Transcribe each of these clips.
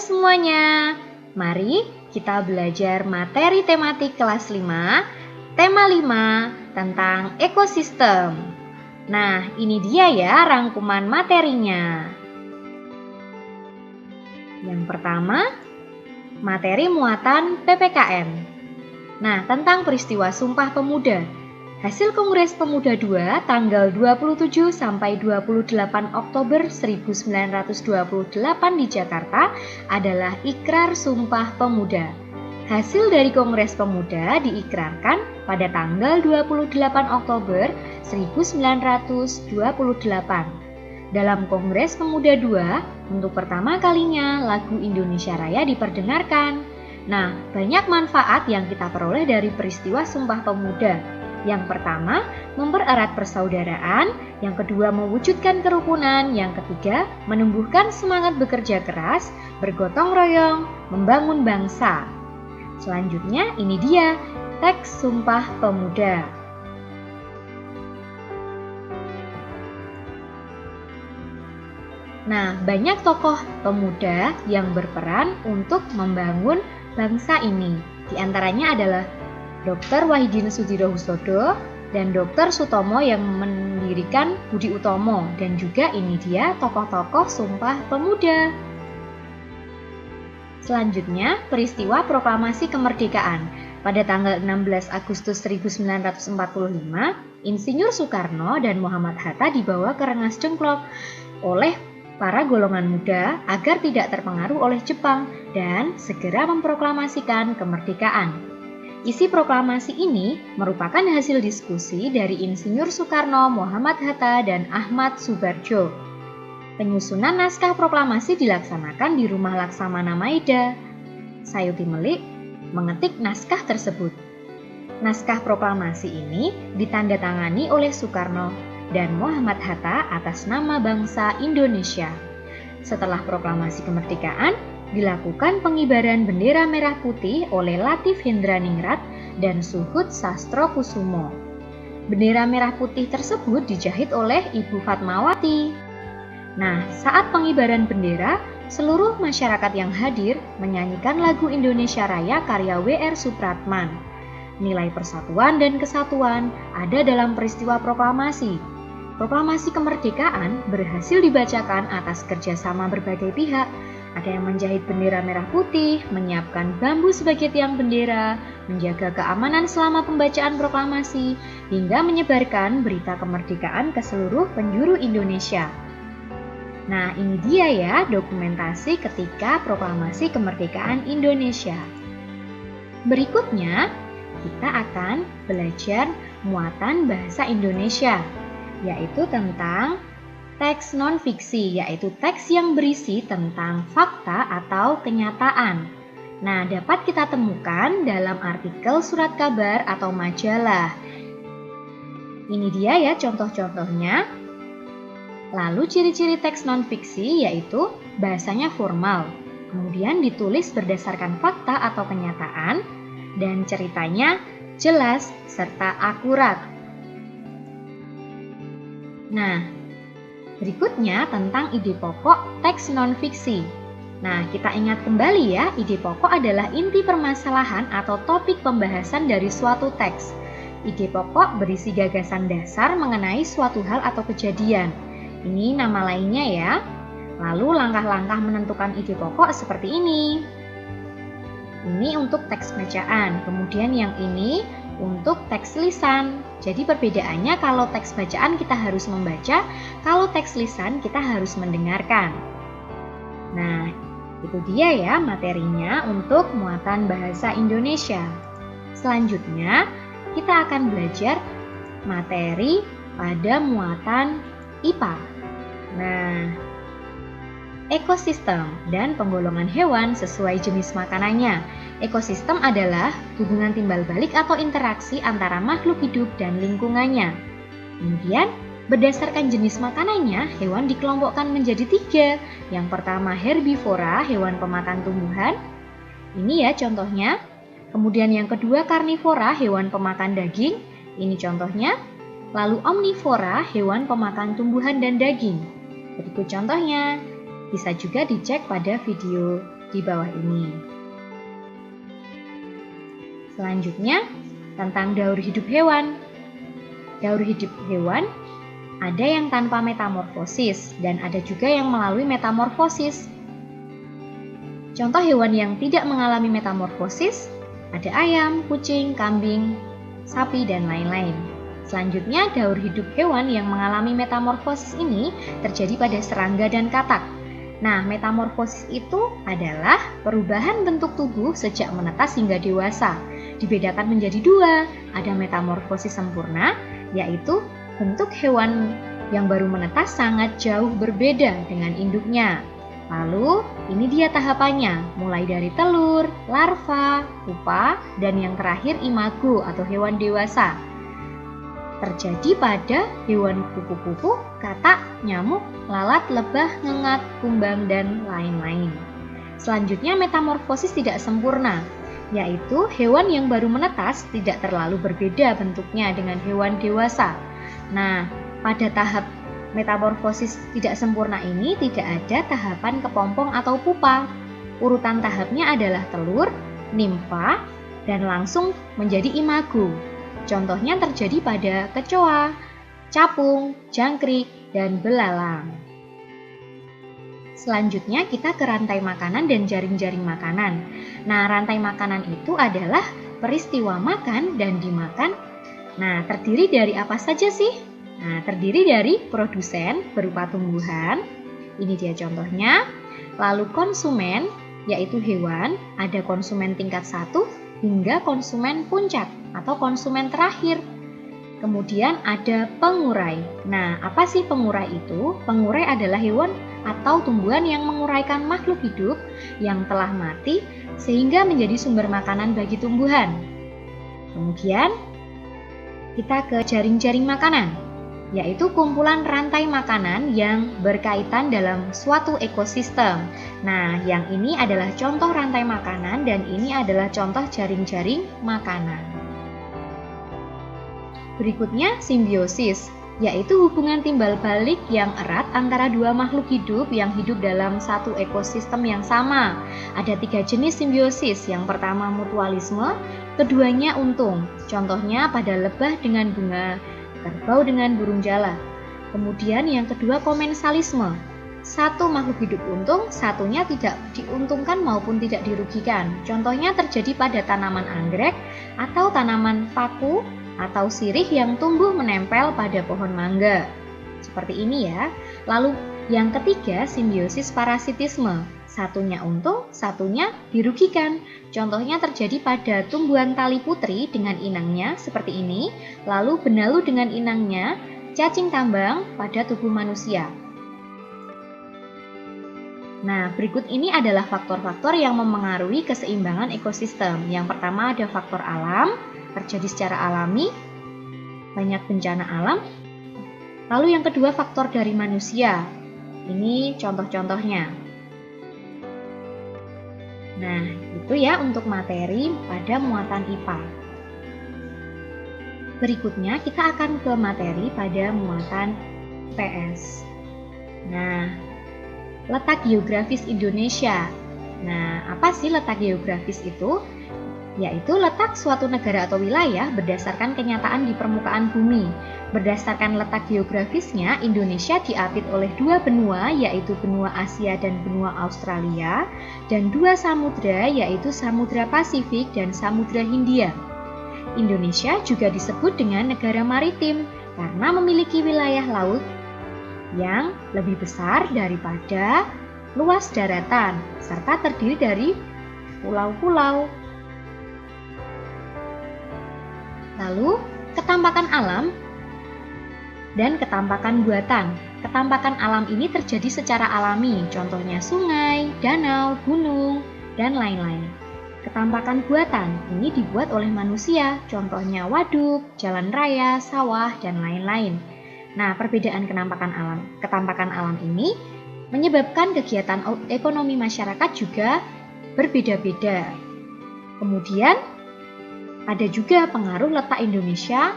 semuanya, mari kita belajar materi tematik kelas 5, tema 5 tentang ekosistem. Nah, ini dia ya rangkuman materinya. Yang pertama, materi muatan PPKN. Nah, tentang peristiwa Sumpah Pemuda. Hasil Kongres Pemuda II tanggal 27 sampai 28 Oktober 1928 di Jakarta adalah Ikrar Sumpah Pemuda. Hasil dari Kongres Pemuda diikrarkan pada tanggal 28 Oktober 1928. Dalam Kongres Pemuda II, untuk pertama kalinya lagu Indonesia Raya diperdengarkan. Nah, banyak manfaat yang kita peroleh dari peristiwa Sumpah Pemuda. Yang pertama, mempererat persaudaraan. Yang kedua, mewujudkan kerukunan. Yang ketiga, menumbuhkan semangat bekerja keras, bergotong royong, membangun bangsa. Selanjutnya, ini dia teks Sumpah Pemuda. Nah, banyak tokoh pemuda yang berperan untuk membangun bangsa ini. Di antaranya adalah Dr. Wahidin Soedirohoesodo dan Dr. Sutomo yang mendirikan Budi Utomo, dan juga ini dia tokoh-tokoh Sumpah Pemuda. Selanjutnya, peristiwa Proklamasi Kemerdekaan. Pada tanggal 16 Agustus 1945, Insinyur Soekarno dan Muhammad Hatta dibawa ke Rengas Dengklok oleh para golongan muda agar tidak terpengaruh oleh Jepang dan segera memproklamasikan kemerdekaan. Isi proklamasi ini merupakan hasil diskusi dari Insinyur Soekarno, Muhammad Hatta, dan Ahmad Soebardjo. Penyusunan naskah proklamasi dilaksanakan di Rumah Laksamana Maida. Sayuti Melik mengetik naskah tersebut. Naskah proklamasi ini ditandatangani oleh Soekarno dan Muhammad Hatta atas nama bangsa Indonesia. Setelah proklamasi kemerdekaan, dilakukan pengibaran bendera merah putih oleh Latif Hendraningrat dan Suhud Sastrokusumo. Bendera merah putih tersebut dijahit oleh Ibu Fatmawati. Nah, saat pengibaran bendera, seluruh masyarakat yang hadir menyanyikan lagu Indonesia Raya karya W.R. Supratman. Nilai persatuan dan kesatuan ada dalam peristiwa proklamasi. Proklamasi kemerdekaan berhasil dibacakan atas kerjasama berbagai pihak. Ada yang menjahit bendera merah putih, menyiapkan bambu sebagai tiang bendera, menjaga keamanan selama pembacaan proklamasi, hingga menyebarkan berita kemerdekaan ke seluruh penjuru Indonesia. Nah, ini dia ya dokumentasi ketika proklamasi kemerdekaan Indonesia. Berikutnya, kita akan belajar muatan bahasa Indonesia, yaitu tentang teks non-fiksi, yaitu teks yang berisi tentang fakta atau kenyataan. Nah, dapat kita temukan dalam artikel surat kabar atau majalah. Ini dia ya contoh-contohnya. Lalu ciri-ciri teks non-fiksi yaitu bahasanya formal, kemudian ditulis berdasarkan fakta atau kenyataan, dan ceritanya jelas serta akurat. Nah, berikutnya tentang ide pokok teks non-fiksi. Nah, kita ingat kembali ya, ide pokok adalah inti permasalahan atau topik pembahasan dari suatu teks. Ide pokok berisi gagasan dasar mengenai suatu hal atau kejadian. Ini nama lainnya ya. Lalu langkah-langkah menentukan ide pokok seperti ini. Ini untuk teks bacaan, kemudian yang ini untuk teks lisan. Jadi perbedaannya kalau teks bacaan kita harus membaca, kalau teks lisan kita harus mendengarkan. Nah, itu dia ya materinya untuk muatan bahasa Indonesia. Selanjutnya, kita akan belajar materi pada muatan IPA. Nah, ekosistem dan penggolongan hewan sesuai jenis makanannya. Ekosistem adalah hubungan timbal balik atau interaksi antara makhluk hidup dan lingkungannya. Kemudian, berdasarkan jenis makanannya, hewan dikelompokkan menjadi 3. Yang pertama herbivora, hewan pemakan tumbuhan. Ini ya contohnya. Kemudian yang kedua karnivora, hewan pemakan daging. Ini contohnya. Lalu omnivora, hewan pemakan tumbuhan dan daging. Berikut contohnya. Bisa juga dicek pada video di bawah ini. Selanjutnya, tentang daur hidup hewan. Daur hidup hewan ada yang tanpa metamorfosis dan ada juga yang melalui metamorfosis. Contoh hewan yang tidak mengalami metamorfosis ada ayam, kucing, kambing, sapi, dan lain-lain. Selanjutnya, daur hidup hewan yang mengalami metamorfosis ini terjadi pada serangga dan katak. Nah, metamorfosis itu adalah perubahan bentuk tubuh sejak menetas hingga dewasa. Dibedakan menjadi dua, ada metamorfosis sempurna, yaitu bentuk hewan yang baru menetas sangat jauh berbeda dengan induknya. Lalu, ini dia tahapannya, mulai dari telur, larva, pupa, dan yang terakhir imago atau hewan dewasa. Terjadi pada hewan kupu-kupu, katak, nyamuk, lalat, lebah, ngengat, kumbang, dan lain-lain. Selanjutnya, metamorfosis tidak sempurna, yaitu hewan yang baru menetas tidak terlalu berbeda bentuknya dengan hewan dewasa. Nah, pada tahap metamorfosis tidak sempurna ini tidak ada tahapan kepompong atau pupa. Urutan tahapnya adalah telur, nimfa, dan langsung menjadi imago. Contohnya terjadi pada kecoa, capung, jangkrik, dan belalang. Selanjutnya kita ke rantai makanan dan jaring-jaring makanan. Nah, rantai makanan itu adalah peristiwa makan dan dimakan. Nah, terdiri dari apa saja sih? Nah, terdiri dari produsen berupa tumbuhan. Ini dia contohnya. Lalu konsumen, yaitu hewan, ada konsumen tingkat 1 hingga konsumen puncak atau konsumen terakhir. Kemudian ada pengurai. Nah, apa sih pengurai itu? Pengurai adalah hewan atau tumbuhan yang menguraikan makhluk hidup yang telah mati sehingga menjadi sumber makanan bagi tumbuhan. Kemudian kita ke jaring-jaring makanan, yaitu kumpulan rantai makanan yang berkaitan dalam suatu ekosistem. Nah, yang ini adalah contoh rantai makanan dan ini adalah contoh jaring-jaring makanan. Berikutnya, simbiosis, yaitu hubungan timbal balik yang erat antara dua makhluk hidup yang hidup dalam satu ekosistem yang sama. Ada 3 jenis simbiosis. Yang pertama mutualisme, keduanya untung. Contohnya pada lebah dengan bunga, kerbau dengan burung jala. Kemudian yang kedua komensalisme. Satu makhluk hidup untung, satunya tidak diuntungkan maupun tidak dirugikan. Contohnya terjadi pada tanaman anggrek atau tanaman paku atau sirih yang tumbuh menempel pada pohon mangga. Seperti ini ya. Lalu yang ketiga simbiosis parasitisme. Satunya untung, satunya dirugikan. Contohnya terjadi pada tumbuhan tali putri dengan inangnya seperti ini, lalu benalu dengan inangnya, cacing tambang pada tubuh manusia. Nah, berikut ini adalah faktor-faktor yang memengaruhi keseimbangan ekosistem. Yang pertama ada faktor alam, terjadi secara alami, banyak bencana alam. Lalu yang kedua faktor dari manusia. Ini contoh-contohnya. Nah, itu ya untuk materi pada muatan IPA. Berikutnya kita akan ke materi pada muatan PS. Nah, letak geografis Indonesia. Nah, apa sih letak geografis itu? Yaitu letak suatu negara atau wilayah berdasarkan kenyataan di permukaan bumi. Berdasarkan letak geografisnya, Indonesia diapit oleh 2 benua, yaitu benua Asia dan benua Australia, dan 2 samudra, yaitu Samudra Pasifik dan Samudra Hindia. Indonesia juga disebut dengan negara maritim karena memiliki wilayah laut yang lebih besar daripada luas daratan, serta terdiri dari pulau-pulau. Lalu, ketampakan alam dan ketampakan buatan. Ketampakan alam ini terjadi secara alami, contohnya sungai, danau, gunung, dan lain-lain. Ketampakan buatan ini dibuat oleh manusia, contohnya waduk, jalan raya, sawah, dan lain-lain. Nah, perbedaan ketampakan alam ini menyebabkan kegiatan ekonomi masyarakat juga berbeda-beda. Kemudian, ada juga pengaruh letak Indonesia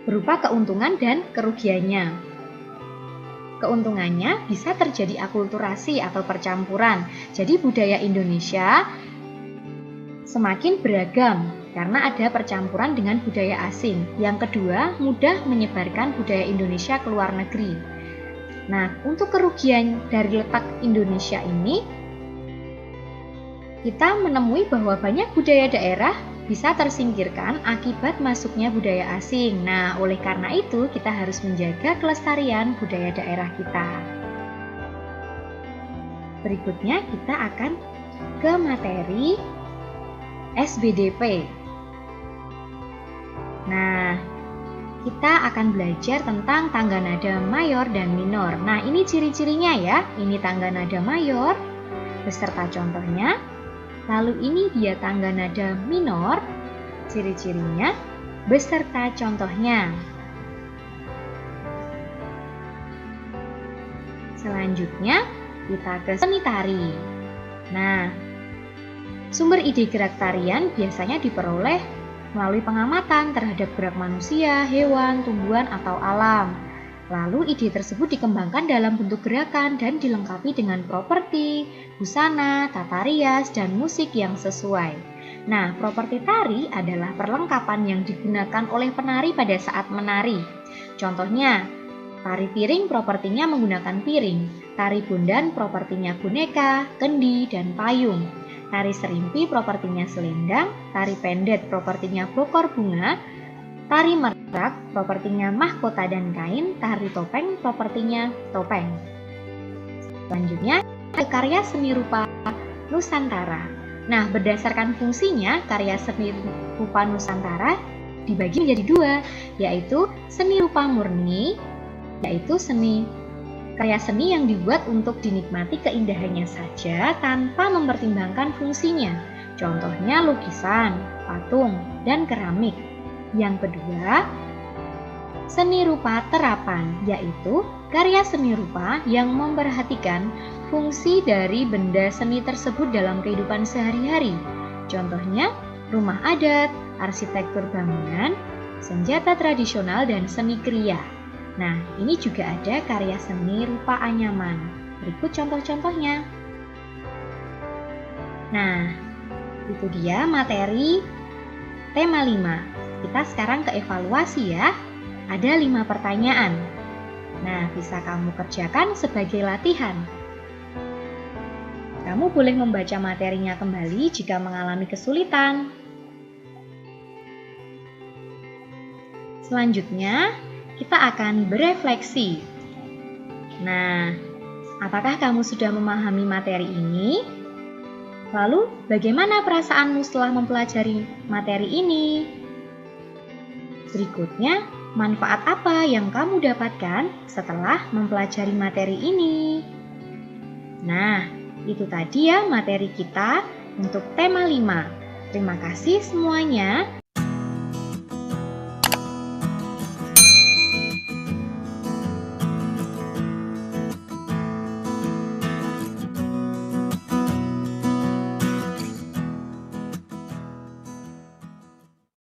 berupa keuntungan dan kerugiannya. keuntungannya bisa terjadi akulturasi atau percampuran. Jadi budaya Indonesia semakin beragam karena ada percampuran dengan budaya asing. Yang kedua, mudah menyebarkan budaya Indonesia ke luar negeri. Nah, untuk kerugian dari letak Indonesia ini, kita menemui bahwa banyak budaya daerah bisa tersingkirkan akibat masuknya budaya asing. Nah, oleh karena itu kita harus menjaga kelestarian budaya daerah kita. Berikutnya kita akan ke materi SBDP. Nah, kita akan belajar tentang tangga nada mayor dan minor. Nah, ini ciri-cirinya ya. Ini tangga nada mayor beserta contohnya. Lalu ini dia tangga nada minor, ciri-cirinya beserta contohnya. Selanjutnya kita ke seni tari. Nah, sumber ide gerak tarian biasanya diperoleh melalui pengamatan terhadap gerak manusia, hewan, tumbuhan, atau alam. Lalu ide tersebut dikembangkan dalam bentuk gerakan dan dilengkapi dengan properti, busana, tata rias, dan musik yang sesuai. Nah, properti tari adalah perlengkapan yang digunakan oleh penari pada saat menari. Contohnya, tari piring propertinya menggunakan piring, tari bundan propertinya boneka, kendi, dan payung. Tari serimpi propertinya selendang, tari pendet propertinya bokor bunga, tari merak propertinya mahkota dan kain, tari topeng propertinya topeng. Selanjutnya, karya seni rupa Nusantara. Nah, berdasarkan fungsinya, karya seni rupa Nusantara dibagi menjadi dua, yaitu seni rupa murni, yaitu karya seni yang dibuat untuk dinikmati keindahannya saja tanpa mempertimbangkan fungsinya. Contohnya lukisan, patung, dan keramik. Yang kedua, seni rupa terapan, yaitu karya seni rupa yang memperhatikan fungsi dari benda seni tersebut dalam kehidupan sehari-hari. Contohnya, rumah adat, arsitektur bangunan, senjata tradisional, dan seni kriya. Nah, ini juga ada karya seni rupa anyaman. Berikut contoh-contohnya. Nah, itu dia materi tema 5. Kita sekarang ke evaluasi ya. Ada 5 pertanyaan. Nah, bisa kamu kerjakan sebagai latihan. Kamu boleh membaca materinya kembali jika mengalami kesulitan. Selanjutnya, kita akan berefleksi. Nah, apakah kamu sudah memahami materi ini? Lalu, bagaimana perasaanmu setelah mempelajari materi ini? Berikutnya, manfaat apa yang kamu dapatkan setelah mempelajari materi ini? Nah, itu tadi ya materi kita untuk tema 5. Terima kasih semuanya.